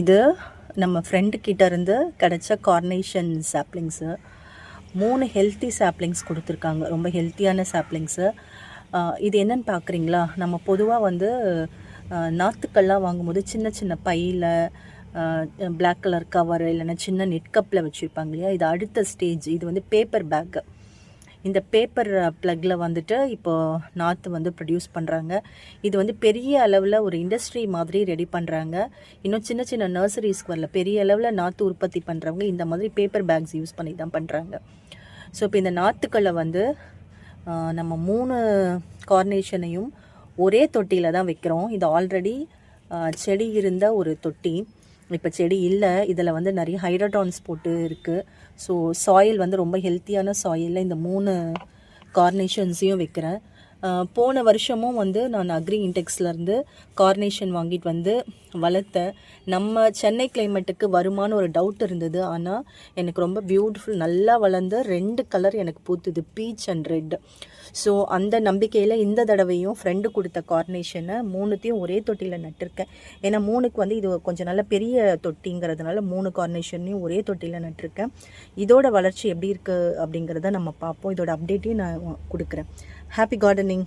இது நம்ம ஃப்ரெண்டு கிட்ட இருந்து கிடைச்ச கார்னேஷன் சாப்ளிங்ஸு. 3 ஹெல்த்தி சாப்ளிங்ஸ் கொடுத்துருக்காங்க, ரொம்ப ஹெல்த்தியான சாப்ளிங்ஸு. இது என்னென்னு பார்க்குறீங்களா? நம்ம பொதுவாக வந்து நாற்றுக்கள்லாம் வாங்கும்போது சின்ன சின்ன பையில் பிளாக் கலர் கவர் இல்லைன்னா சின்ன நெட் கப்பில் வச்சுருப்பாங்க இல்லையா? இது அடுத்த ஸ்டேஜ். இது வந்து பேப்பர் பேக்கு. இந்த பேப்பர் ப்ளக்கில் வந்துட்டு இப்போது நாற்று வந்து ப்ரொடியூஸ் பண்ணுறாங்க. இது வந்து பெரிய அளவில் ஒரு இண்டஸ்ட்ரி மாதிரி ரெடி பண்ணுறாங்க. இன்னும் சின்ன சின்ன நர்சரிஸ்க்கு வரல, பெரிய அளவில் நாற்று உற்பத்தி பண்ணுறவங்க இந்த மாதிரி பேப்பர் பேக்ஸ் யூஸ் பண்ணி தான் பண்ணுறாங்க. ஸோ இப்போ இந்த நாற்றுக்களை வந்து நம்ம 3 கார்னேஷனையும் ஒரே தொட்டியில் தான் வைக்கிறோம். இது ஆல்ரெடி செடி இருந்த ஒரு தொட்டி. இப்போ செடி இல்லை, இதில் வந்து நிறைய ஹைட்ரடான்ஸ் போட்டு இருக்குது. ஸோ சாயில் வந்து ரொம்ப ஹெல்த்தியான சாயிலில் இந்த 3 கார்னேஷன்ஸையும் வைக்கிறேன். போன வருஷமும் வந்து நான் அக்ரி இன்டெக்ஸ்லேருந்து கார்னேஷன் வாங்கிட்டு வந்து வளர்த்தேன். நம்ம சென்னை கிளைமேட்டுக்கு வருமானு ஒரு டவுட் இருந்தது. ஆனால் எனக்கு ரொம்ப பியூட்டிஃபுல், நல்லா வளர்ந்து 2 கலர் எனக்கு பூத்துது, பீச் அண்ட் ரெட். ஸோ அந்த நம்பிக்கையில் இந்த தடவையும் ஃப்ரெண்டு கொடுத்த கார்னேஷனை 3த்தையும் ஒரே தொட்டியில் நட்டிருக்கேன். ஏன்னா 3க்கு வந்து இது கொஞ்சம் நல்ல பெரிய தொட்டிங்கிறதுனால 3 கார்னேஷனையும் ஒரே தொட்டியில் நட்டிருக்கேன். இதோட வளர்ச்சி எப்படி இருக்குது அப்படிங்கிறத நம்ம பார்ப்போம். இதோட அப்டேட்டையும் நான் கொடுக்குறேன். Happy gardening.